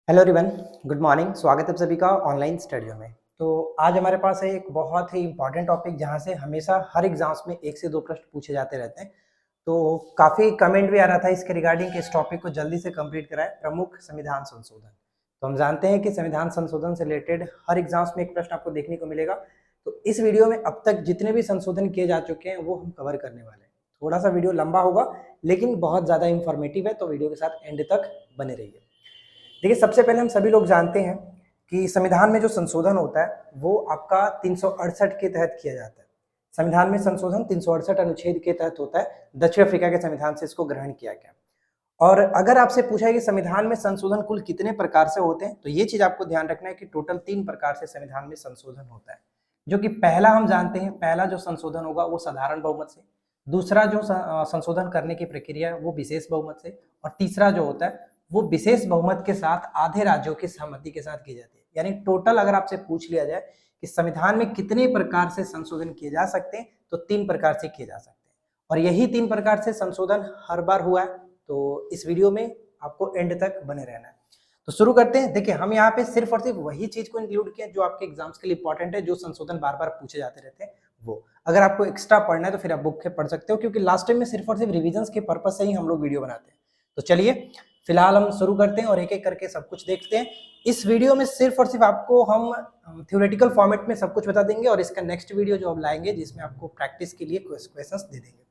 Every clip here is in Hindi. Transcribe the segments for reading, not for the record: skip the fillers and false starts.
Hello everyone, good morning. स्वागत है आप सभी का ऑनलाइन स्टडियो में। तो आज हमारे पास है एक बहुत ही इम्पॉर्टेंट टॉपिक जहां से हमेशा हर एग्जाम्स में एक से दो प्रश्न पूछे जाते रहते हैं। तो काफ़ी कमेंट भी आ रहा था इसके रिगार्डिंग कि इस टॉपिक को जल्दी से कंप्लीट कराएं, प्रमुख संविधान संशोधन। तो हम जानते हैं कि संविधान संशोधन से रिलेटेड हर एग्जाम्स में एक प्रश्न आपको देखने को मिलेगा। तो इस वीडियो में अब तक जितने भी संशोधन किए जा चुके हैं वो हम कवर करने वाले हैं। थोड़ा सा वीडियो लंबा होगा लेकिन बहुत ज़्यादा इंफॉर्मेटिव है, तो वीडियो के साथ एंड तक बने रहिए। देखिए, सबसे पहले हम सभी लोग जानते हैं कि संविधान में जो संशोधन होता है वो आपका 368 के तहत किया जाता है। संविधान में संशोधन 368 अनुच्छेद के तहत होता है। दक्षिण अफ्रीका के संविधान से इसको ग्रहण किया गया। और अगर आपसे पूछा है कि संविधान में संशोधन कुल कितने प्रकार से होते हैं, तो ये चीज आपको ध्यान रखना है कि टोटल 3 प्रकार से संविधान में संशोधन होता है। जो कि पहला हम जानते हैं, पहला जो संशोधन होगा वो साधारण बहुमत से, दूसरा जो संशोधन करने की प्रक्रिया है वो विशेष बहुमत से, और तीसरा जो होता है वो विशेष बहुमत के साथ आधे राज्यों की सहमति के साथ की जाती है। यानी टोटल अगर आपसे पूछ लिया जाए कि संविधान में कितने प्रकार से संशोधन किए जा सकते हैं, तो 3 प्रकार से किए जा सकते हैं। और यही 3 प्रकार से संशोधन हर बार हुआ है। तो इस वीडियो में आपको एंड तक बने रहना है। तो शुरू करते हैं। देखिए, हम यहाँ पे सिर्फ और सिर्फ वही चीज को इंक्लूड किया जो आपके एग्जाम्स के लिए इंपॉर्टेंट है, जो संशोधन बार बार पूछे जाते रहते हैं वो। अगर आपको एक्स्ट्रा पढ़ना है तो फिर आप बुक से पढ़ सकते हो, क्योंकि लास्ट टाइम में सिर्फ और सिर्फ रिविजन के पर्पज से ही हम लोग वीडियो बनाते हैं। तो चलिए फिलहाल हम शुरू करते हैं और एक एक करके सब कुछ देखते हैं। इस वीडियो में सिर्फ और सिर्फ आपको हम थ्योरेटिकल फॉर्मेट में सब कुछ बता देंगे, और इसका नेक्स्ट वीडियो जो हम लाएंगे जिसमें आपको प्रैक्टिस के लिए क्वेश्चंस दे देंगे।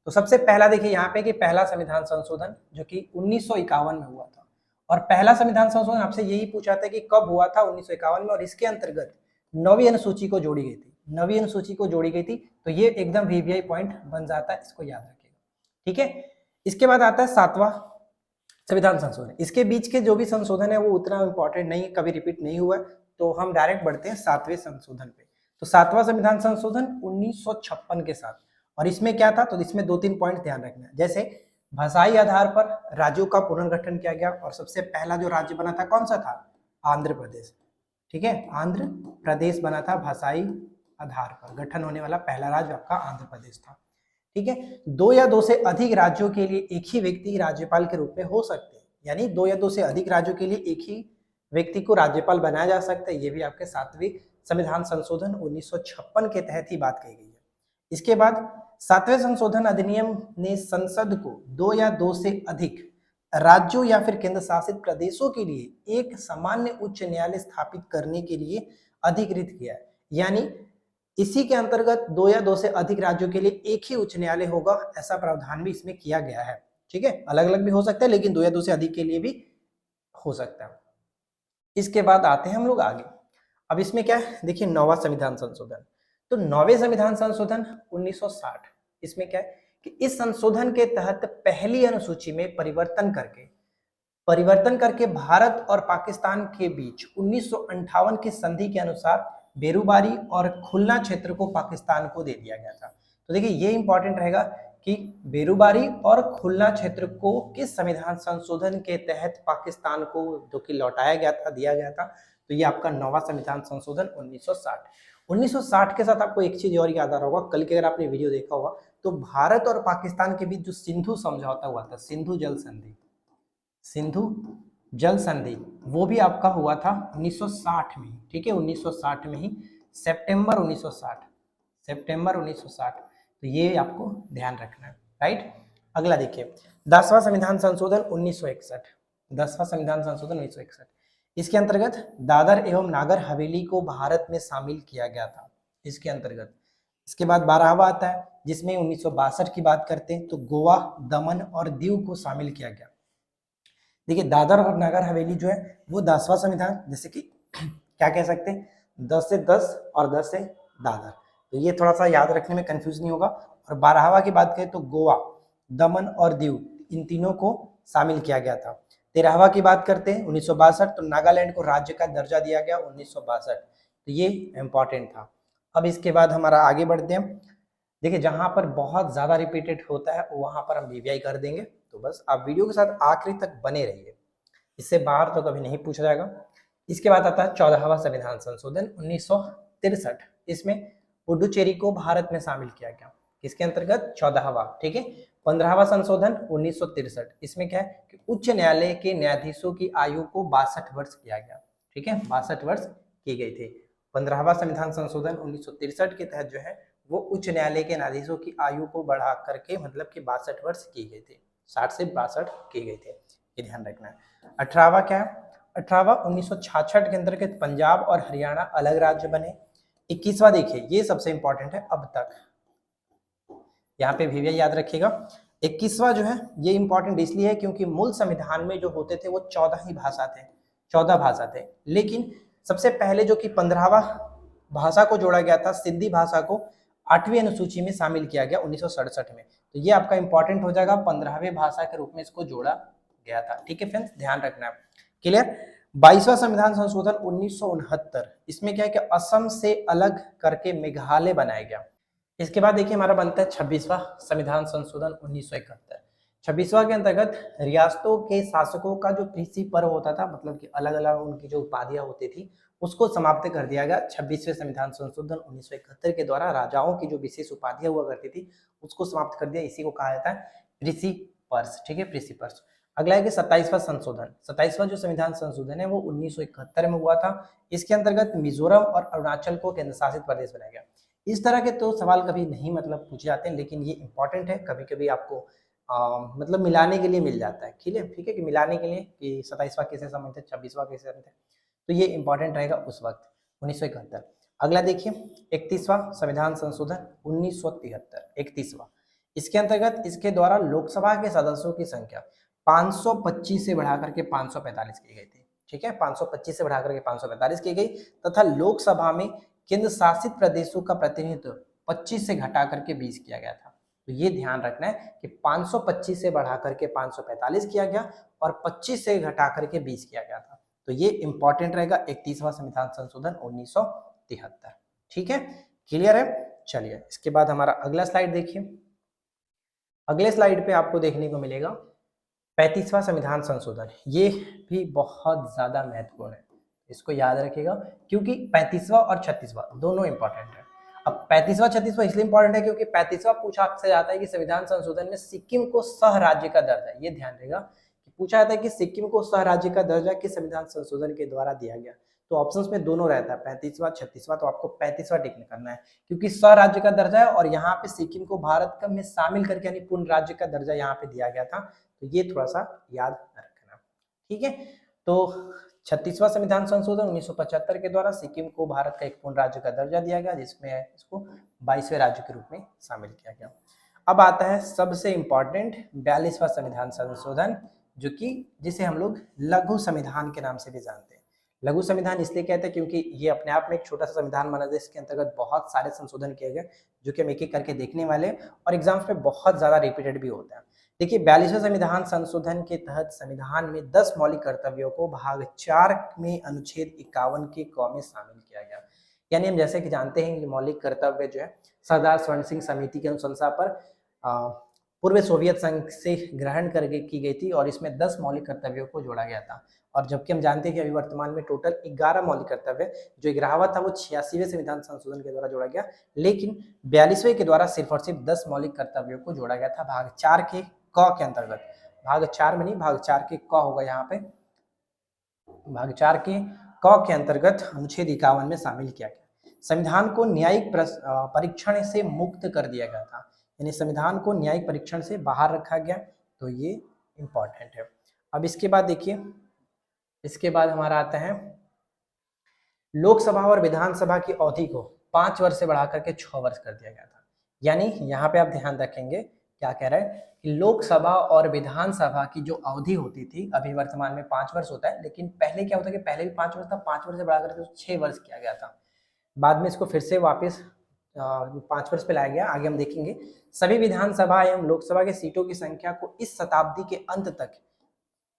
तो सबसे पहला देखिए यहाँ पे कि पहला संविधान संशोधन जो कि 1951 में हुआ था। और पहला संविधान संशोधन आपसे यही पूछा था कि कब हुआ था, 1951 में, और इसके अंतर्गत 9वीं अनुसूची को जोड़ी गई थी। 9वीं अनुसूची को जोड़ी गई थी, तो ये एकदम वीवीआई पॉइंट बन जाता है, इसको याद रखिएगा। ठीक है, इसके बाद आता है 7वां संविधान संशोधन। इसके बीच के जो भी संशोधन है वो उतना इंपॉर्टेंट नहीं है, कभी रिपीट नहीं हुआ है, तो हम डायरेक्ट बढ़ते हैं 7वें संशोधन पे। तो 7वां संविधान संशोधन 1956 के साथ। और इसमें क्या था, तो इसमें 2-3 पॉइंट ध्यान रखना है। जैसे भाषाई आधार पर राज्यों का पुनर्गठन किया गया, और सबसे पहला जो राज्य बना था कौन सा था, आंध्र प्रदेश। ठीक है, आंध्र प्रदेश बना था भाषाई आधार पर। गठन होने वाला पहला राज्य आपका आंध्र प्रदेश था। ठीक है, 2 या 2 से अधिक राज्यों के लिए एक ही व्यक्ति राज्यपाल के रूप में हो सकते हैं। यानी 2 या 2 से अधिक राज्यों के लिए एक ही व्यक्ति को राज्यपाल बनाया जा सकता है। ये भी आपके 7वें संविधान संशोधन 1956 के तहत ही बात कही गई है। इसके बाद 7वें संशोधन अधिनियम ने संसद को 2 या 2 से अधिक राज्यों या फिर केंद्र शासित प्रदेशों के लिए एक सामान्य उच्च न्यायालय स्थापित करने के लिए अधिकृत किया है। यानी इसी के अंतर्गत 2 या 2 से अधिक राज्यों के लिए एक ही उच्च न्यायालय होगा, ऐसा प्रावधान भी इसमें किया गया है। ठीक है, अलग अलग भी हो सकता है, लेकिन 2 या 2 से अधिक के लिए भी हो सकता है। इसके बाद आते हैं हम लोग आगे। अब इसमें क्या है, देखिए 9वां संविधान संशोधन। तो 9वें संविधान संशोधन 1960। इसमें क्या है कि इस संशोधन के तहत पहली अनुसूची में परिवर्तन करके भारत और पाकिस्तान के बीच 1958 की संधि के अनुसार बेरूबारी और खुलना क्षेत्र को पाकिस्तान को दे दिया गया था। तो देखिए ये इंपॉर्टेंट रहेगा कि बेरूबारी और खुलना क्षेत्र को किस संविधान संशोधन के तहत पाकिस्तान को जो कि लौटाया गया था, दिया गया था। तो ये आपका 9वां संविधान संशोधन 1960। 1960 के साथ आपको एक चीज और याद आ रहा होगा, कल के अगर आपने वीडियो देखा होगा तो भारत और पाकिस्तान के बीच जो सिंधु समझौता हुआ था, सिंधु जल संधि, वो भी आपका हुआ था 1960 में। ठीक है, 1960 में ही, सितंबर 1960। तो ये आपको ध्यान रखना है, राइट। अगला देखिए 10वां संविधान संशोधन 1961। 10वां संविधान संशोधन 1961, इसके अंतर्गत दादर एवं नागर हवेली को भारत में शामिल किया गया था, इसके अंतर्गत। इसके बाद 12वां आता है जिसमें 1962 की बात करते हैं, तो गोवा, दमन और दीव को शामिल किया गया। देखिए दादर और नगर हवेली जो है वो 10वां संविधान, जैसे कि क्या कह सकते हैं, 10 से 10 और 10 से दादर। तो ये थोड़ा सा याद रखने में कंफ्यूज नहीं होगा। और 12वां की बात करें तो गोवा, दमन और दीव, इन तीनों को शामिल किया गया था। 13वां की बात करते हैं 1962, तो नागालैंड को राज्य का दर्जा दिया गया 1962। तो ये इंपॉर्टेंट था। अब इसके बाद हमारा आगे बढ़ते हैं। देखिए जहां पर बहुत ज्यादा रिपीटेड होता है वहां पर हम वीवीआई कर देंगे, तो बस आप वीडियो के साथ आखिरी तक बने रहिए, इससे बाहर तो कभी नहीं पूछा जाएगा। इसके बाद आता है 14वां संविधान संशोधन 1963। इसमें पुडुचेरी को भारत में शामिल किया गया, किसके अंतर्गत, 14वां। ठीक है, 15वां संशोधन 1963, इसमें क्या है कि उच्च न्यायालय के न्यायाधीशों की आयु को 62 वर्ष किया गया। ठीक है, 62 वर्ष की गई थी। 15वां संविधान संशोधन 1963 के तहत जो है वो उच्च न्यायालय के न्यायाधीशों की आयु को बढ़ा करके मतलब कि 62 वर्ष की गई थी, 60 से 62 की गई थी, ये ध्यान रखना है। 18वां क्या है, 18वां 1966 के अंतर्गत पंजाब और हरियाणा अलग राज्य बने। 21वां देखिए, ये सबसे इंपॉर्टेंट है अब तक, यहाँ पे भी याद रखिएगा। 21वां जो है ये इंपॉर्टेंट इसलिए है क्योंकि मूल संविधान में जो होते थे वो 14 ही भाषा थे, 14 भाषा थे, लेकिन सबसे पहले जो कि 15वां भाषा को जोड़ा गया था, सिंधी भाषा को 8वीं अनुसूची में शामिल किया गया 1967 में। तो ये आपका इंपॉर्टेंट हो जाएगा, 15वें भाषा के रूप में इसको जोड़ा गया था। ठीक है फ्रेंड्स, ध्यान रखना है। क्लियर। 22वां संविधान संशोधन 1969, इसमें क्या है कि असम से अलग करके मेघालय बनाया गया। इसके बाद देखिए हमारा बनता है 26वां संविधान संशोधन 1971। 26वां के अंतर्गत रियासतों के शासकों का जो कृषि पर्व होता था, मतलब कि अलग अलग उनकी जो उपाधियां होती थी, उसको समाप्त कर दिया गया 26वें संविधान संशोधन 1971 के द्वारा। राजाओं की जो विशेष उपाधियां हुआ करती थी उसको समाप्त कर दिया, इसी को कहा जाता है कृषि पर्स। ठीक है, कृषि पर्स। अगला है कि 27वां संशोधन, 27वां जो संविधान संशोधन है वो 1971 में हुआ था। इसके अंतर्गत मिजोरम और अरुणाचल को केंद्र शासित प्रदेश बनाया गया। इस तरह के तो सवाल कभी नहीं मतलब पूछे जाते हैं, लेकिन ये इंपॉर्टेंट है, कभी कभी आपको मतलब मिलाने के लिए मिल जाता है। ठीक है कि मिलाने के लिए कि 27वां किससे संबंधित है, 26वां किससे संबंधित है, तो ये इंपॉर्टेंट रहेगा उस वक्त 1971। अगला देखिए 31वां संविधान संशोधन 1973, 31वां। इसके अंतर्गत इसके द्वारा लोकसभा के सदस्यों की संख्या 525 से बढ़ा करके 545 की गई थी। ठीक है, 525 से बढ़ा करके 545 की गई, तथा लोकसभा में केंद्र शासित प्रदेशों का प्रतिनिधित्व 25 से घटा करके 20 किया गया था। तो ये ध्यान रखना है कि 525 से बढ़ा करके 545 किया गया और 25 से घटा करके 20 किया गया था। तो ये इंपॉर्टेंट रहेगा 31वां संविधान संशोधन 1973। ठीक है, क्लियर है। चलिए इसके बाद हमारा अगला स्लाइड देखिए। अगले स्लाइड पे आपको देखने को मिलेगा 35वां संविधान संशोधन। ये भी बहुत ज्यादा महत्वपूर्ण है, इसको याद रखिएगा, क्योंकि 35वां और 36वां दोनों इंपॉर्टेंट है। अब 35वां 36वां इसलिए इंपॉर्टेंट है क्योंकि 35वां पूछा आपसे जाता है कि संविधान संशोधन में सिक्किम को सह राज्य का दर्जा, ये ध्यान रहेगा कि पूछा जाता है कि सिक्किम को सह राज्य का दर्जा किस संविधान संशोधन के द्वारा दिया गया। तो ऑप्शंस में दोनों रहता है 35वां 36वां, तो आपको 35वां टिक करना है क्योंकि सह राज्य का दर्जा है और यहाँ पे सिक्किम को भारत का में शामिल करके यानी पूर्ण राज्य का दर्जा यहाँ पे दिया गया था। तो ये थोड़ा सा याद रखना। ठीक है, तो 36वां संविधान संशोधन 1975 के द्वारा सिक्किम को भारत का एक पूर्ण राज्य का दर्जा दिया गया, जिसमें इसको 22वें राज्य के रूप में शामिल किया गया। अब आता है सबसे इंपॉर्टेंट 42वां संविधान संशोधन, जो कि जिसे हम लोग लघु संविधान के नाम से भी जानते हैं। लघु संविधान इसलिए कहते हैं क्योंकि ये अपने आप में एक छोटा सा संविधान बना था, इसके अंतर्गत बहुत सारे संशोधन किए गए जो कि हम एक एक करके देखने वाले हैं और एग्जाम्स में बहुत ज्यादा रिपीटेड भी होता है। देखिए 42वें संविधान संशोधन के तहत संविधान में 10 मौलिक कर्तव्यों को भाग 4 में अनुच्छेद 51 के क में शामिल किया गया। यानी हम जैसे कि जानते हैं कि मौलिक कर्तव्य जो है सरदार स्वर्ण सिंह समिति के अनुशंसा पर पूर्व सोवियत संघ से ग्रहण करके की गई थी और इसमें 10 मौलिक कर्तव्यों को जोड़ा गया था। और जबकि हम जानते हैं कि अभी वर्तमान में टोटल 11 मौलिक कर्तव्य, जो 11वां था वो 86वें संविधान संशोधन के द्वारा जोड़ा गया, लेकिन 42वें के द्वारा सिर्फ और सिर्फ 10 मौलिक कर्तव्यों को जोड़ा गया था भाग 4 के क के अंतर्गत। भाग 4 में नहीं, भाग 4 के क होगा यहाँ पे, भाग 4 के क के अंतर्गत अनुच्छेद 51 में शामिल किया गया। संविधान को न्यायिक परीक्षण से मुक्त कर दिया गया था, यानी संविधान को न्यायिक परीक्षण से बाहर रखा गया, तो ये इंपॉर्टेंट है। अब इसके बाद देखिए, इसके बाद हमारा आता है लोकसभा और विधानसभा की अवधि को 5 वर्ष से बढ़ा करके 6 वर्ष कर दिया गया था। यानी यहाँ पे आप ध्यान रखेंगे क्या कह रहा है कि लोकसभा और विधानसभा की जो अवधि होती थी, अभी वर्तमान में 5 वर्ष होता है, लेकिन पहले क्या होता है कि पहले भी 5 वर्ष था, 5 वर्ष से बढ़ा करके 6 वर्ष किया गया था। बाद में इसको फिर से वापस 5 वर्ष पे लाया गया। आगे हम देखेंगे सभी विधानसभा एवं लोकसभा के सीटों की संख्या को इस शताब्दी के अंत तक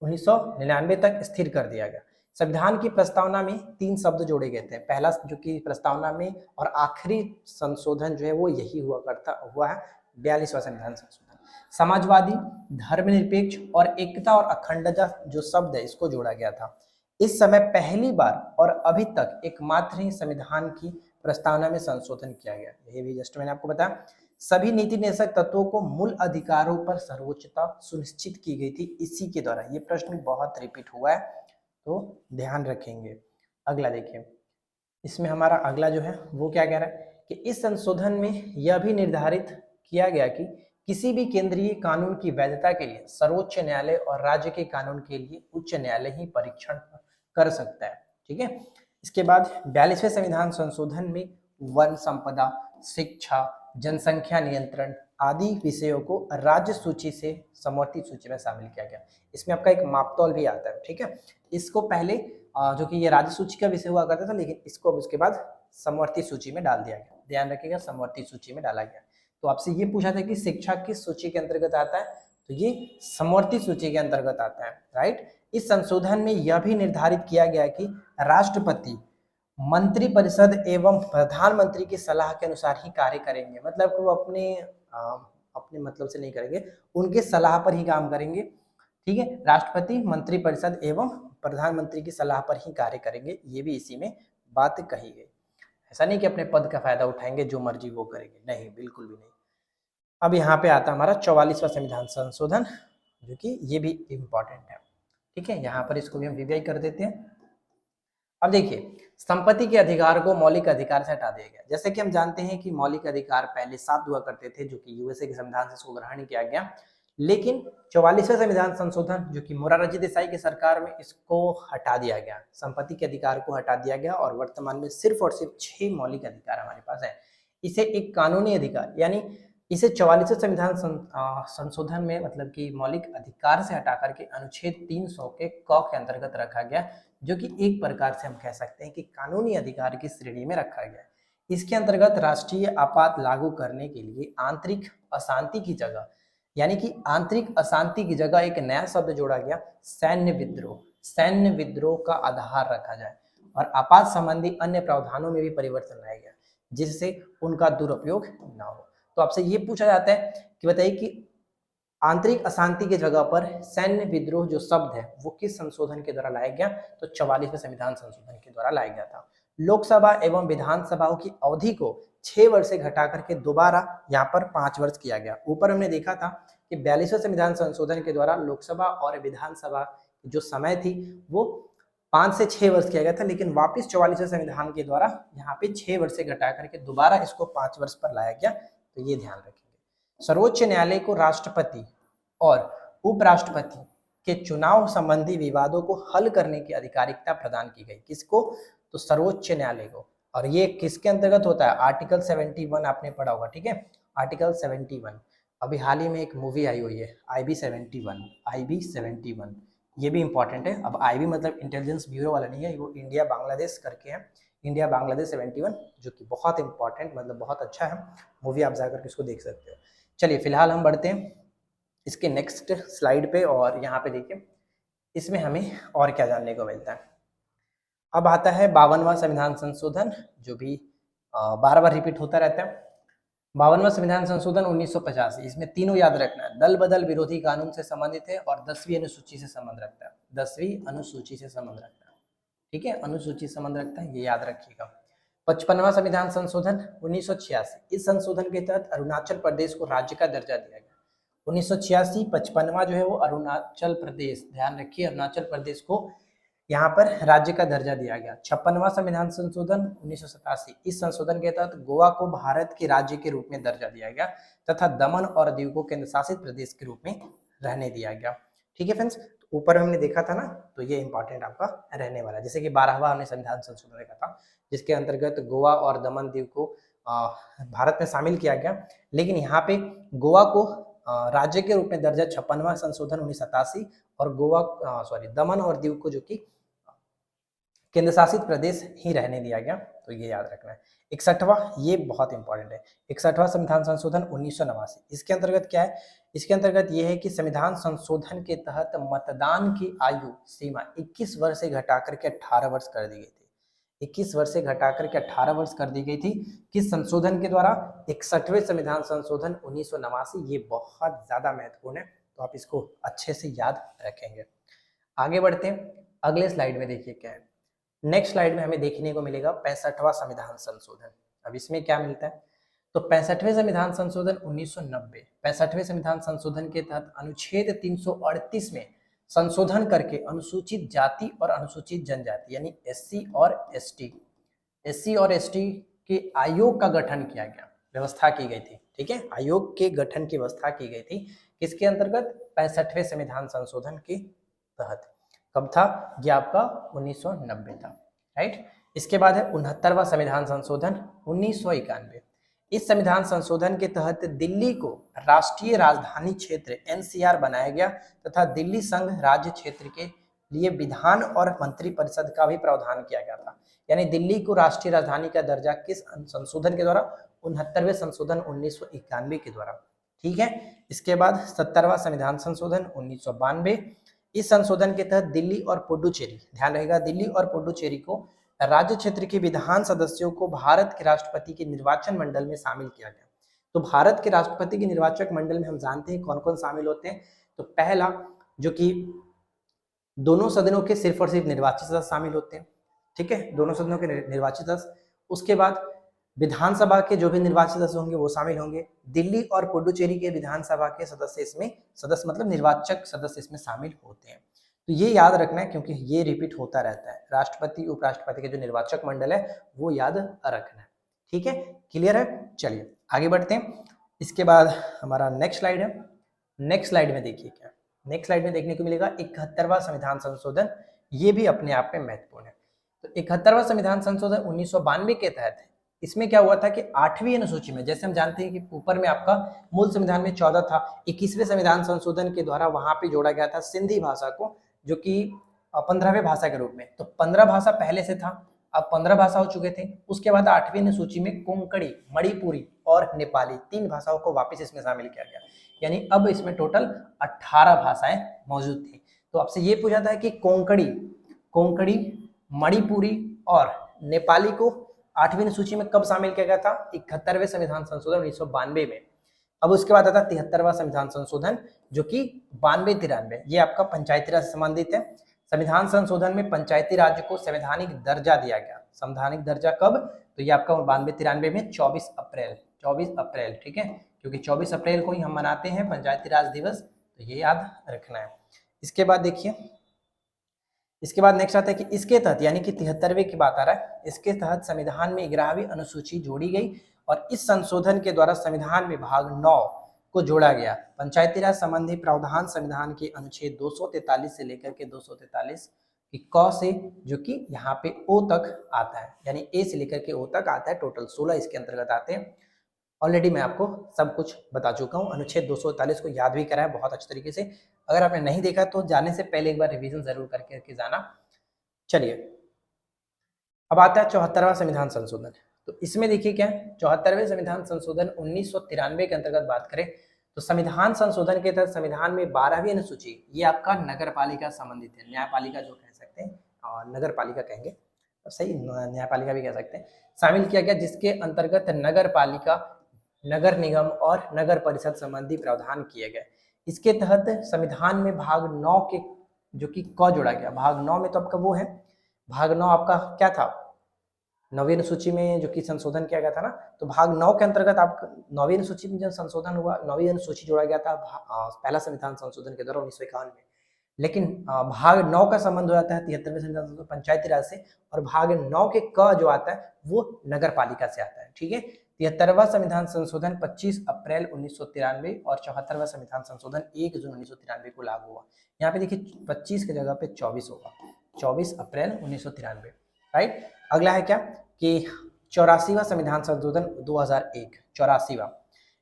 1999 तक स्थिर कर दिया गया। संविधान की प्रस्तावना में 3 शब्द जोड़े गए थे। पहला जो कि प्रस्तावना में और आखिरी संशोधन जो है वो यही हुआ है 42वां संविधान संशोधन। समाजवादी, धर्मनिरपेक्ष और एकता और अखंडता जो शब्द है इसको जोड़ा गया था। इस समय पहली बार और अभी तक एकमात्र ही संविधान की प्रस्तावना में संशोधन किया गया। ये भी जस्ट मैंने आपको बताया। सभी नीति निर्देशक तत्वों को मूल अधिकारों पर सर्वोच्चता सुनिश्चित की गई थी इसी के द्वारा। ये प्रश्न बहुत रिपीट हुआ है तो ध्यान रखेंगे। अगला देखिए, इसमें हमारा अगला जो है वो क्या कह रहा है कि इस संशोधन में यह भी निर्धारित किया गया कि किसी भी केंद्रीय कानून की वैधता के लिए सर्वोच्च न्यायालय और राज्य के कानून के लिए उच्च न्यायालय ही परीक्षण कर सकता है। ठीक है। इसके बाद 42वें संविधान संशोधन में वन संपदा, शिक्षा, जनसंख्या नियंत्रण आदि विषयों को राज्य सूची से समवर्ती सूची में शामिल किया गया। इसमें आपका एक मापतौल भी आता है। ठीक है। इसको पहले जो कि ये राज्य सूची का विषय हुआ करता था, लेकिन इसको अब उसके बाद समवर्ती सूची में डाल दिया गया। ध्यान रखिएगा, समवर्ती सूची में डाला गया। तो आपसे ये पूछा था कि शिक्षा किस सूची के अंतर्गत आता है, तो ये समवर्ती सूची के अंतर्गत आता है। राइट। इस संशोधन में यह भी निर्धारित किया गया कि राष्ट्रपति मंत्रिपरिषद एवं प्रधानमंत्री की सलाह के अनुसार ही कार्य करेंगे। मतलब कि वो अपने मतलब से नहीं करेंगे, उनके सलाह पर ही काम करेंगे। ठीक है। राष्ट्रपति मंत्रिपरिषद एवं प्रधानमंत्री की सलाह पर ही कार्य करेंगे, ये भी इसी में बात कही गई। ऐसा नहीं कि अपने पद का फायदा उठाएंगे, जो मर्जी वो करेंगे, नहीं, बिल्कुल भी नहीं। अब यहाँ पे आता हमारा 44वां संविधान संशोधन, जो कि ये भी इम्पोर्टेंट है। ठीक है। यहाँ पर इसको भी हम वीवीआई कर देते हैं। अब देखिए, संपत्ति के अधिकार को मौलिक अधिकार से हटा दिया गया। जैसे कि हम जानते हैं कि मौलिक अधिकार पहले 7 हुआ करते थे, जो कि यूएसए के संविधान से इसको ग्रहण किया गया, लेकिन 44वें संविधान संशोधन जो कि मोरारजी देसाई की सरकार में, इसको हटा दिया गया। संपत्ति के अधिकार को हटा दिया गया और वर्तमान में सिर्फ और सिर्फ 6 मौलिक अधिकार हमारे पास है। इसे एक कानूनी अधिकार, यानी इसे 44वें संविधान संशोधन में मतलब कि मौलिक अधिकार से हटा करके अनुच्छेद 300 के क के अंतर्गत रखा गया, जो कि एक प्रकार से हम कह सकते हैं कि कानूनी अधिकार की श्रेणी में रखा गया। इसके अंतर्गत राष्ट्रीय आपात लागू करने के लिए आंतरिक अशांति की जगह, यानी कि आंतरिक अशांति की जगह एक नया शब्द जोड़ा गया, सैन्य विद्रोह। सैन्य विद्रोह का आधार रखा जाए और आपात संबंधी अन्य प्रावधानों में भी परिवर्तन लाया गया, जिससे उनका दुरुपयोग न हो। तो आपसे ये पूछा जाता है कि बताइए कि आंतरिक अशांति की जगह पर सैन्य विद्रोह जो शब्द है वो किस संशोधन के द्वारा लाया गया, तो 44वें संविधान संशोधन के द्वारा लाया गया था। लोकसभा एवं विधानसभाओं की अवधि को 6 वर्ष से घटा करके दोबारा यहाँ पर 5 वर्ष किया गया। ऊपर हमने देखा था कि 42वें संविधान संशोधन के द्वारा लोकसभा और विधानसभा जो समय थी वो 5 से 6 वर्ष किया गया था, लेकिन वापिस 44वें संविधान के द्वारा यहाँ पे 6 वर्ष से घटा करके दोबारा इसको 5 वर्ष पर लाया गया। तो ये ध्यान रखेंगे। सर्वोच्च न्यायालय को राष्ट्रपति और उपराष्ट्रपति के चुनाव संबंधी विवादों को हल करने की अधिकारिकता प्रदान की गई। किसको, तो सर्वोच्च न्यायालय को। और ये किसके अंतर्गत होता है, आर्टिकल 71 आपने पढ़ा होगा। ठीक है। आर्टिकल 71 अभी हाल ही में एक मूवी आई हुई है, IB71, ये भी इंपॉर्टेंट है। अब IB मतलब इंटेलिजेंस ब्यूरो वाला नहीं है, वो इंडिया बांग्लादेश करके है, इंडिया बांग्लादेश 71, जो कि बहुत इंपॉर्टेंट मतलब बहुत अच्छा है मूवी, आप जाकर के इसको देख सकते हो। चलिए फिलहाल हम बढ़ते हैं इसके नेक्स्ट स्लाइड पे, और यहाँ पे देखिए इसमें हमें और क्या जानने को मिलता है। अब आता है 52वां संविधान संशोधन, जो भी बार बार रिपीट होता रहता है। 52वां संविधान संशोधन 1985, इसमें तीनों याद रखना है, दल बदल विरोधी कानून से संबंधित है और 10वीं अनुसूची से संबंध रखता है। 10वीं अनुसूची से संबंध रखता है। ठीक है, अनुसूची संबंध रखता है, ये याद रखिएगा। 55वां संविधान संशोधन 1986, इस संशोधन के तहत अरुणाचल प्रदेश को राज्य का दर्जा दिया गया। 1986 55वां जो है वो अरुणाचल प्रदेश, ध्यान रखिए, अरुणाचल प्रदेश को यहाँ पर राज्य का दर्जा दिया गया। 56वां संविधान संशोधन 1987, इस संशोधन के तहत गोवा को भारत के राज्य के रूप में दर्जा दिया गया तथा दमन और दीव को केंद्र शासित प्रदेश के रूप में रहने दिया गया। ठीक है फ्रेंड्स, ऊपर हमने देखा था ना, तो ये इंपॉर्टेंट आपका रहने वाला है। जैसे कि 12वां हमने संविधान संशोधन देखा था, जिसके अंतर्गत गोवा और दमन दीव को भारत में शामिल किया गया, लेकिन यहाँ पे गोवा को राज्य के रूप में दर्जा 56वां संशोधन 1987 और दमन और दीव को जो कि केंद्र शासित प्रदेश ही रहने दिया गया। तो ये याद रखना है। 61वां, ये बहुत इंपॉर्टेंट है, 61वां संविधान संशोधन 1989, इसके अंतर्गत क्या है, इसके अंतर्गत ये है कि संविधान संशोधन के तहत मतदान की आयु सीमा 21 वर्ष से घटा करके 18 वर्ष कर दी गई थी। 21 वर्ष से घटा करके 18 वर्ष कर दी गई थी, किस संशोधन के द्वारा, 61वें संविधान संशोधन 1989। ये बहुत ज्यादा महत्वपूर्ण है, तो आप इसको अच्छे से याद रखेंगे। आगे बढ़ते हैं, अगले स्लाइड में देखिए क्या है। नेक्स्ट स्लाइड में हमें देखने को मिलेगा 65वां संविधान संशोधन। अब इसमें क्या मिलता है, तो 65वें संविधान संशोधन 1990, 65वें संविधान संशोधन के तहत अनुच्छेद 338 में संशोधन करके अनुसूचित जाति और अनुसूचित जनजाति यानी एससी और एसटी के आयोग का गठन किया गया, व्यवस्था की गई थी। ठीक है, आयोग के गठन की व्यवस्था की गई थी किसके अंतर्गत? 65वें संविधान संशोधन के तहत। कब था ये आपका? 1990 था। राइट। इसके बाद है 69वां संविधान संशोधन 1991। इस संविधान संशोधन के तहत दिल्ली को राष्ट्रीय राजधानी क्षेत्र एनसीआर बनाया गया तथा दिल्ली संघ राज्य क्षेत्र के लिए विधान और मंत्रिपरिषद का भी प्रावधान किया गया था। यानी दिल्ली को राष्ट्रीय राजधानी का दर्जा किस संशोधन के द्वारा? 69वें संशोधन 1991 के द्वारा। ठीक है। इसके बाद 70वां संविधान संशोधन 1992। इस संशोधन के तहत दिल्ली और पुडुचेरी, ध्यान रहेगा, दिल्ली और पुडुचेरी को राज्य क्षेत्र के विधान सदस्यों को भारत के राष्ट्रपति के निर्वाचन मंडल में शामिल किया गया। तो भारत के राष्ट्रपति के निर्वाचक मंडल में हम जानते हैं कौन कौन शामिल होते हैं। तो पहला जो कि दोनों सदनों के सिर्फ और सिर्फ निर्वाचित सदस्य शामिल होते हैं। ठीक है, दोनों सदनों के निर्वाचित सदस्य। उसके बाद विधानसभा के जो भी निर्वाचित सदस्य होंगे वो शामिल होंगे। दिल्ली और पुडुचेरी के विधानसभा के सदस्य इसमें, सदस्य मतलब निर्वाचक सदस्य इसमें शामिल होते हैं। तो ये याद रखना है क्योंकि ये रिपीट होता रहता है। राष्ट्रपति उपराष्ट्रपति के जो निर्वाचक मंडल है वो याद रखना है। ठीक है, क्लियर है। चलिए आगे बढ़ते हैं। इसके बाद हमारा नेक्स्ट स्लाइड है। नेक्स्ट स्लाइड में देखिए क्या, नेक्स्ट स्लाइड में देखने को मिलेगा 71वां संविधान संशोधन। ये भी अपने आप में महत्वपूर्ण है। तो 71वां संविधान संशोधन 1992 के तहत इसमें क्या हुआ था कि 8वीं अनुसूची में, जैसे हम जानते हैं कि ऊपर में आपका मूल संविधान में 14 था, 21वें संविधान संशोधन के द्वारा वहां पे जोड़ा गया था सिंधी भाषा को, जो कि 15वें भाषा के रूप में। तो 15 भाषा पहले से था, अब 15 भाषा हो चुके थे। उसके बाद 8वीं अनुसूची में कोंकणी, मणिपुरी और नेपाली 3 भाषाओं को वापस इसमें शामिल किया गया। यानी अब इसमें टोटल 18 भाषाएं मौजूद थी। तो आपसे ये पूछा था कि कोंकणी, मणिपुरी और नेपाली को 8वीं सूची में कब शामिल किया गया था? 71वें संविधान संशोधन 1992 में। अब उसके बाद आता 73वां संविधान संशोधन जो कि 92-93, ये आपका पंचायती राज से संबंधित है। संविधान संशोधन में पंचायती राज को संवैधानिक दर्जा दिया गया। संवैधानिक दर्जा कब? तो ये आपका 92-93 में 24 अप्रैल। ठीक है, क्योंकि 24 अप्रैल को ही हम मनाते हैं पंचायती राज दिवस, तो ये याद रखना है। इसके बाद देखिए, इसके बाद नेक्स्ट आता है कि इसके तहत, यानी कि 73वें की बात आ रहा है, इसके तहत संविधान में 11वीं अनुसूची जोड़ी गई और इस संशोधन के द्वारा संविधान में भाग 9 को जोड़ा गया। पंचायती राज संबंधी प्रावधान संविधान के अनुच्छेद 243 से लेकर के 243 की क से, जो कि यहाँ पे ओ तक आता है, यानी ए से लेकर के ओ तक आता है। टोटल 16 इसके अंतर्गत आते हैं। ऑलरेडी मैं आपको सब कुछ बता चुका हूँ। अनुच्छेद 243 को याद भी कराया बहुत अच्छे तरीके से। अगर आपने नहीं देखा तो जाने से पहले एक बार रिवीजन जरूर करके जाना। चलिए अब आता है 74वां संविधान संशोधन। तो इसमें देखिए क्या है, 74वें संविधान संशोधन 1993 के अंतर्गत बात करें तो संविधान संशोधन के तहत संविधान में 12वीं अनुसूची, ये आपका नगर पालिका संबंधित है, न्यायपालिका जो कह सकते हैं और नगर पालिका कहेंगे, सही न्यायपालिका भी कह सकते हैं, शामिल किया गया, जिसके अंतर्गत नगर पालिका, नगर निगम और नगर परिषद संबंधी प्रावधान किए गए। इसके तहत संविधान में भाग 9 के जो कि क जोड़ा गया। भाग 9 में तो आपका वो है, भाग 9 आपका क्या था? 9वीं अनुसूची में जो कि संशोधन किया गया था ना, तो भाग 9 के अंतर्गत आप 9वीं अनुसूची में जब संशोधन हुआ, 9वीं अनुसूची जोड़ा गया था पहला संविधान संशोधन के द्वारा 1951 में। लेकिन भाग 9 का संबंध हो जाता है 73वें संविधान संशोधन पंचायती राज से, और भाग 9 के क जो आता है वो नगर पालिका से आता है। ठीक है, 73वां संविधान संशोधन 25 अप्रैल 1993 और 74वां संविधान संशोधन 1 जून 1993 को लागू हुआ। यहाँ पे देखिए 25 की जगह पे 24 होगा, 24 अप्रैल 1993। राइट। अगला है क्या कि 84वां संविधान संशोधन 2001, 84वां।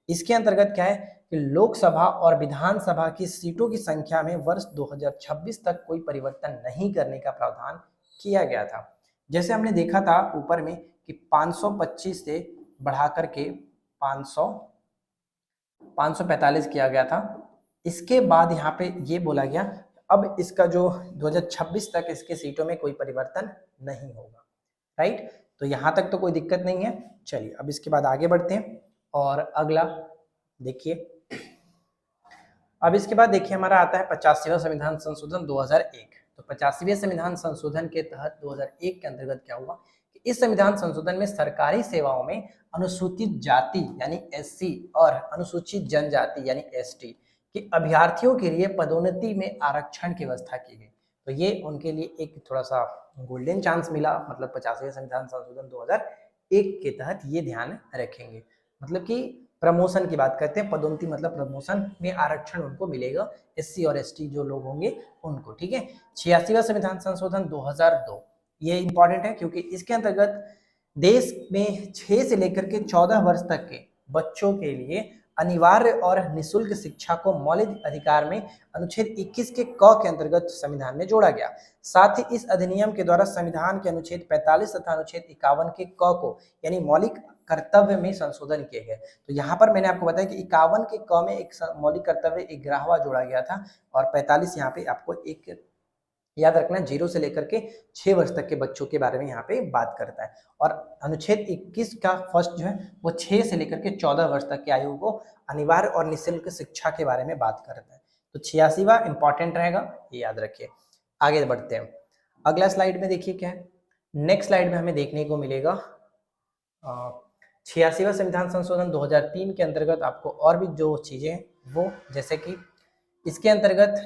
इसके अंतर्गत क्या है कि लोकसभा और विधानसभा की सीटों की संख्या में वर्ष 2026 तक कोई परिवर्तन नहीं करने का प्रावधान किया गया था। जैसे हमने देखा था ऊपर में कि 525 से बढ़ा करके 545 किया गया था। इसके बाद यहाँ पे ये बोला गया अब इसका जो 2026 तक इसके सीटों में कोई परिवर्तन नहीं होगा। राइट, तो यहाँ तक तो कोई दिक्कत नहीं है। चलिए अब इसके बाद आगे बढ़ते हैं और अगला देखिए, अब इसके बाद देखिए हमारा आता है 85वां संविधान संशोधन 2001। तो 85वें संविधान संशोधन के तहत 2001 के अंतर्गत क्या हुआ कि इस संविधान संशोधन में सरकारी सेवाओं में अनुसूचित जाति यानी एससी और अनुसूचित जनजाति यानी एसटी के अभ्यर्थियों के लिए पदोन्नति में आरक्षण की व्यवस्था की गई। तो ये उनके लिए एक थोड़ा सा गोल्डन चांस मिला, मतलब 50वें संविधान संशोधन 2001 के तहत ये ध्यान रखेंगे। मतलब कि प्रमोशन की बात करते हैं, पदोन्नति मतलब प्रमोशन में आरक्षण उनको मिलेगा, एससी और एसटी जो लोग होंगे उनको, ठीक है। 86वां संविधान संशोधन 2002 ये इंपॉर्टेंट है क्योंकि इसके अंतर्गत देश में 6 से लेकर के 14 वर्ष तक के बच्चों के लिए अनिवार्य और निःशुल्क शिक्षा को मौलिक अधिकार में अनुच्छेद 21 के क के अंतर्गत संविधान में जोड़ा गया। साथ ही इस अधिनियम के द्वारा संविधान के अनुच्छेद 45 तथा अनुच्छेद 51 के क को यानी मौलिक कर्तव्य में संशोधन किए गए। तो यहाँ पर मैंने आपको बताया कि 51 के क में एक मौलिक कर्तव्य 11वां जोड़ा गया था और 45 यहाँ पे आपको एक याद रखना, 0 से लेकर के 6 वर्ष तक के बच्चों के बारे में यहाँ पे बात करता है। और अनुच्छेद 21 का फर्स्ट जो है वो 6 से लेकर के 14 वर्ष तक के आयु को अनिवार्य और निःशुल्क शिक्षा के बारे में बात करता है। तो 86वां इंपॉर्टेंट रहेगा, ये याद रखिए। आगे बढ़ते हैं, अगला स्लाइड में देखिए क्या है। नेक्स्ट स्लाइड में हमें देखने को मिलेगा 86वां संविधान संशोधन 2003 के अंतर्गत आपको और भी जो चीजें वो, जैसे कि इसके अंतर्गत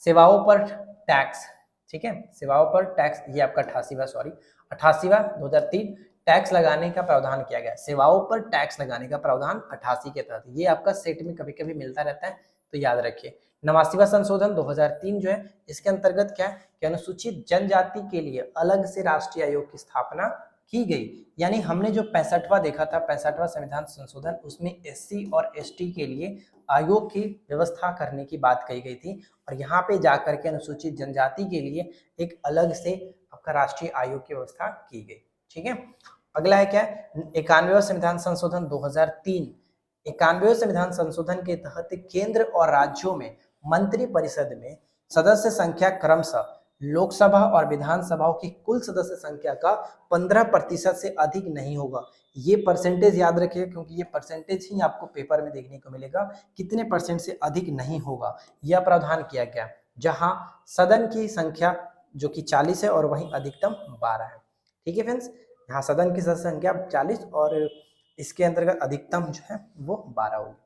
सेवाओं पर टैक्स, ठीक है, सेवाओं पर टैक्स, ये आपका 88वां 2003 टैक्स लगाने का प्रावधान किया गया। सेवाओं पर टैक्स लगाने का प्रावधान 88 के तहत, ये आपका सेट में कभी कभी मिलता रहता है तो याद रखिए। 89वां संशोधन 2003 जो है इसके अंतर्गत क्या है कि अनुसूचित जनजाति के लिए अलग से राष्ट्रीय आयोग की स्थापना की गई। यानी हमने जो 65वां देखा था, 65वां संविधान संशोधन, उसमें एससी और एसटी के लिए आयोग की व्यवस्था करने की बात कही गई थी और यहाँ पे जाकर के अनुसूचित जनजाति के लिए एक अलग से आपका राष्ट्रीय आयोग की व्यवस्था की गई, ठीक है। अगला है क्या, 91वां संविधान संशोधन 2003। 91वें संविधान संशोधन के तहत केंद्र और राज्यों में मंत्री परिषद में सदस्य संख्या क्रमशः लोकसभा और विधानसभाओं की कुल सदस्य संख्या का 15% से अधिक नहीं होगा। ये परसेंटेज याद रखिए क्योंकि ये परसेंटेज ही आपको पेपर में देखने को मिलेगा, कितने परसेंट से अधिक नहीं होगा यह प्रावधान किया गया। जहां सदन की संख्या जो कि 40 है और वहीं अधिकतम 12 है, ठीक है फ्रेंड्स। यहाँ सदन की सदस्य संख्या 40 और इसके अंतर्गत अधिकतम जो है वो 12 होगी।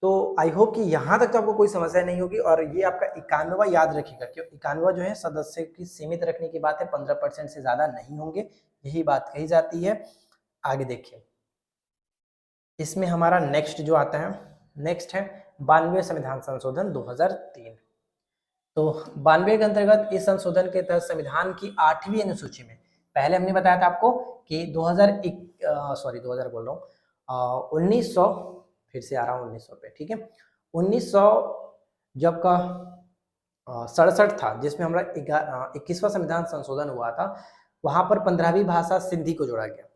तो आई होप कि यहाँ तक तो आपको कोई समस्या नहीं होगी। और ये आपका 91वां याद रखिएगा, क्यों 91वां जो है सदस्य की सीमित रखने की बात है, 15% से ज्यादा नहीं होंगे, यही बात कही जाती है। आगे देखिए, इसमें हमारा नेक्स्ट जो आता है, नेक्स्ट है 92वें संविधान संशोधन 2003। तो 92 के अंतर्गत इस संशोधन के तहत संविधान की 8वीं अनुसूची में, पहले हमने बताया था आपको कि 2000 बोल रहा हूँ 1900, फिर से आ रहा हूँ 1900 पे, ठीक है। 1900 जब का 67 था, जिसमें हमारा 21वां संविधान संशोधन हुआ था, वहां पर 15वीं भाषा सिंधी को जोड़ा गया।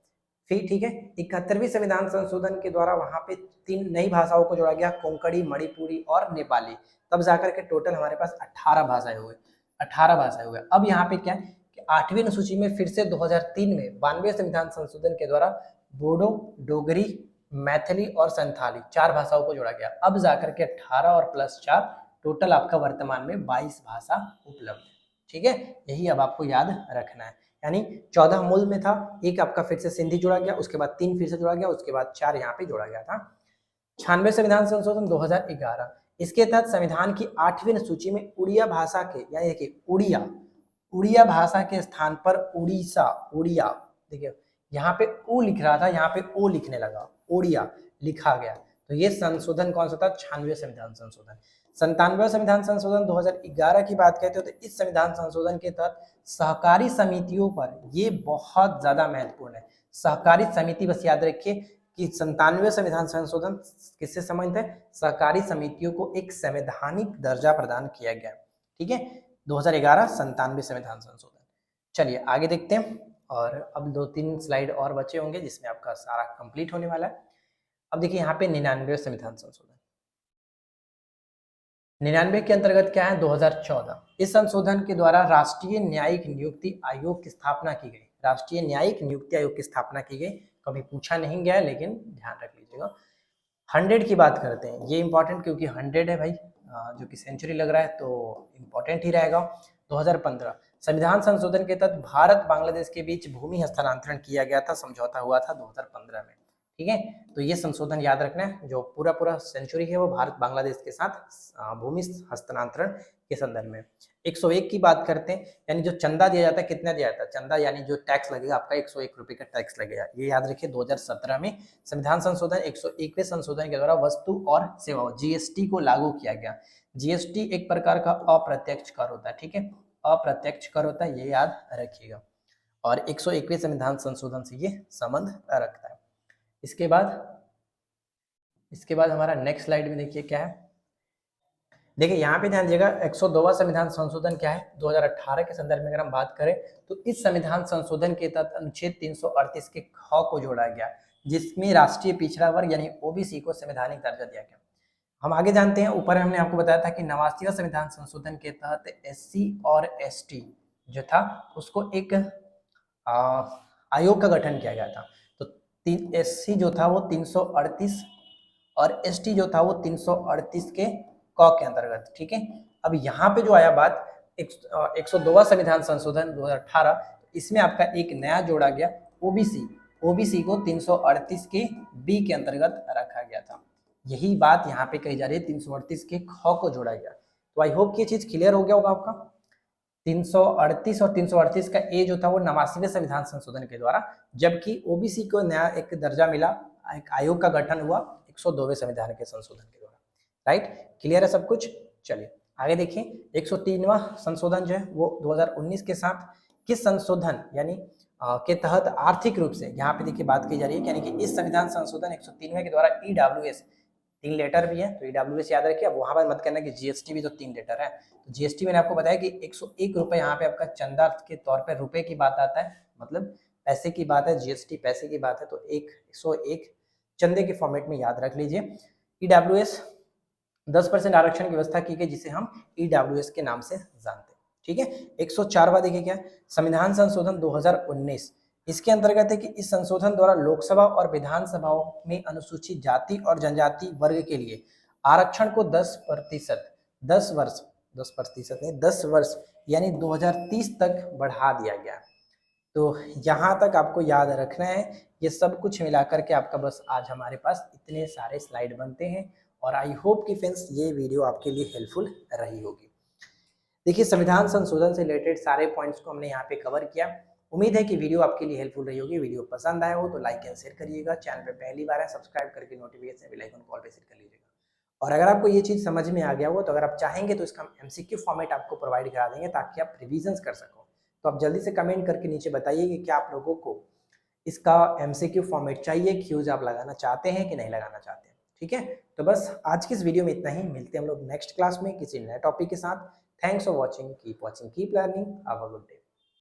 फिर ठीक है, 71वीं संविधान संशोधन के द्वारा वहां पे 3 नई भाषाओं को जोड़ा गया, कोंकणी, मणिपुरी और नेपाली। तब जाकर के टोटल हमारे पास 18 भाषाएं हुए, 18 भाषाएं हुए। अब यहाँ पे क्या है कि 8वीं अनुसूची में फिर से 2003 में 92वें संविधान संशोधन के द्वारा बोडो, डोगरी, मैथिली और संथाली 4 भाषाओं को जोड़ा गया। अब जाकर के 18 और प्लस 4 टोटल आपका वर्तमान में 22 भाषा उपलब्ध है, ठीक है। यही अब आपको याद रखना है। यानी 14 मूल में था, एक आपका फिर से सिंधी जोड़ा गया, उसके बाद 3 फिर से जोड़ा गया, उसके बाद 4 यहाँ पे जोड़ा गया था। 96वें संविधान संशोधन 2011, इसके तहत संविधान की 8वीं अनुसूची में उड़िया भाषा के, यानी देखिए उड़िया भाषा के स्थान पर उड़ीसा, उड़िया, देखिए यहाँ पे ऊ लिख रहा था, यहाँ पे ओ लिखने लगा, उड़िया लिखा गया। तो ये संशोधन कौन सा था, 96वें संविधान संशोधन। 97वें संविधान संशोधन 2011 की बात कहते हो तो इस संविधान संशोधन के तहत सहकारी समितियों पर, ये बहुत ज्यादा महत्वपूर्ण है, सहकारी समिति, बस याद रखिए कि 97वें संविधान संशोधन किससे संबंधित है, सहकारी समितियों को एक संवैधानिक दर्जा प्रदान किया गया, ठीक है। 2011 97वें संविधान संशोधन। चलिए आगे देखते हैं, और अब 2-3 स्लाइड और बचे होंगे जिसमें आपका सारा कंप्लीट होने वाला है। अब देखिए यहाँ पे 99वें संविधान संशोधन, 99 के अंतर्गत क्या है, 2014, इस संशोधन के द्वारा राष्ट्रीय न्यायिक नियुक्ति आयोग की स्थापना की गई, राष्ट्रीय न्यायिक नियुक्ति आयोग की स्थापना की गई। कभी पूछा नहीं गया लेकिन ध्यान रख लीजिएगा। 100 की बात करते हैं, ये इंपॉर्टेंट क्योंकि 100 है भाई, जो कि सेंचुरी लग रहा है तो इंपॉर्टेंट ही रहेगा। 2015 संविधान संशोधन के तहत भारत बांग्लादेश के बीच भूमि हस्तांतरण किया गया था, समझौता हुआ था 2015 में। ठीक है, तो ये संशोधन याद रखना है, जो पूरा सेंचुरी है वो भारत बांग्लादेश के साथ भूमि हस्तांतरण के संदर्भ में। 101 की बात करते हैं, यानी जो चंदा दिया जाता है, कितना दिया जाता है चंदा, यानी जो टैक्स लगेगा आपका 101 रुपए का टैक्स लगेगा, ये याद रखिए। 2017 में संविधान संशोधन 101वें संशोधन के द्वारा वस्तु और सेवाओं जीएसटी को लागू किया गया। जीएसटी एक प्रकार का अप्रत्यक्ष कर होता है, ठीक है, अप्रत्यक्ष कर होता है, ये याद रखिएगा। और 101वें संविधान संशोधन से ये संबंध रखता है। इसके बाद हमारा नेक्स्ट स्लाइड में देखिए क्या है। देखिए यहाँ पे ध्यान दीजिएगा, 102वां संविधान संशोधन क्या है, 2018 के संदर्भ में अगर हम बात करें तो इस संविधान संशोधन के तहत अनुच्छेद 338 के ख को जोड़ा गया, जिसमें राष्ट्रीय पिछड़ा वर्ग यानी ओबीसी को संवैधानिक दर्जा दिया गया। हम आगे जानते हैं, ऊपर हमने आपको बताया था कि 89वां संविधान संशोधन के तहत एससी और एसटी जो था उसको एक आयोग का गठन किया गया था। तो एससी जो था वो 338 और एसटी जो था वो 338 के क के अंतर्गत। ठीक है, अब यहाँ पे जो आया बात 102वां संविधान संशोधन 2018, इसमें आपका एक नया जोड़ा गया ओबीसी को 338 के बी के अंतर्गत रखा गया था। यही बात यहाँ पे कही जा रही है, 338 के ख को जोड़ा गया। तो आई होप कि ये चीज क्लियर हो गया होगा आपका। 338 और 338 का ए जो था वो 89वें संविधान संशोधन के द्वारा, जबकि ओबीसी को नया एक दर्जा मिला, एक आयोग का गठन हुआ 102वें संविधान के संशोधन के द्वारा। राइट, क्लियर है सब कुछ। चलिए आगे देखिए, 103वां संशोधन जो है वो 2019 के साथ किस संशोधन यानी के तहत आर्थिक रूप से, यहाँ पे देखिए बात की जा रही है, यानी कि इस संविधान संशोधन 103वें के द्वारा ईडब्ल्यूएस 3 लेटर भी है, तो ईडब्ल्यूएस याद रखिए। अब वहां पर मत करना कि जीएसटी भी तो 3 लेटर है। तो जीएसटी मैंने आपको बताया कि 101 रुपए यहाँ पे आपका चंदा के तौर पे रुपए की बात आता है, मतलब पैसे की बात है, जीएसटी पैसे की बात है, तो 101 चंदे के फॉर्मेट में याद रख लीजिए। ईडब्ल्यूएस 10% आरक्षण की व्यवस्था की गई, जिसे हम ईडब्ल्यूएस के नाम से जानते हैं। ठीक है, 104वां देखिए क्या, संविधान संशोधन 2019, इसके अंतर्गत है कि इस संशोधन द्वारा लोकसभा और विधानसभाओं में अनुसूचित जाति और जनजाति वर्ग के लिए आरक्षण को 10 वर्ष यानी 2030 तक बढ़ा दिया गया। तो यहाँ तक आपको याद रखना है। ये सब कुछ मिलाकर के आपका बस आज हमारे पास इतने सारे स्लाइड बनते हैं, और आई होप कि फ्रेंड्स ये वीडियो आपके लिए हेल्पफुल रही होगी। देखिए, संविधान संशोधन से रिलेटेड सारे पॉइंट्स को हमने यहाँ पे कवर किया। उम्मीद है कि वीडियो आपके लिए हेल्पफुल रही होगी। वीडियो पसंद आया हो तो लाइक एंड शेयर करिएगा। चैनल पे पहली बार है, सब्सक्राइब करके नोटिफिकेशन बेल आइकन कॉल पे सेट कर लीजिएगा। और अगर आपको ये चीज़ समझ में आ गया हो तो अगर आप चाहेंगे तो इसका एमसीक्यू फॉर्मेट आपको प्रोवाइड करा देंगे, ताकि आप रिविजन कर सको। तो आप जल्दी से कमेंट करके नीचे बताइए कि क्या आप लोगों को इसका एमसीक्यू फॉर्मेट चाहिए, क्यूज आप लगाना चाहते हैं कि नहीं लगाना चाहते हैं। ठीक है, तो बस आज की इस वीडियो में इतना ही। मिलते हैं हम लोग नेक्स्ट क्लास में किसी नए टॉपिक के साथ। Thanks for watching, keep learning, have a good day.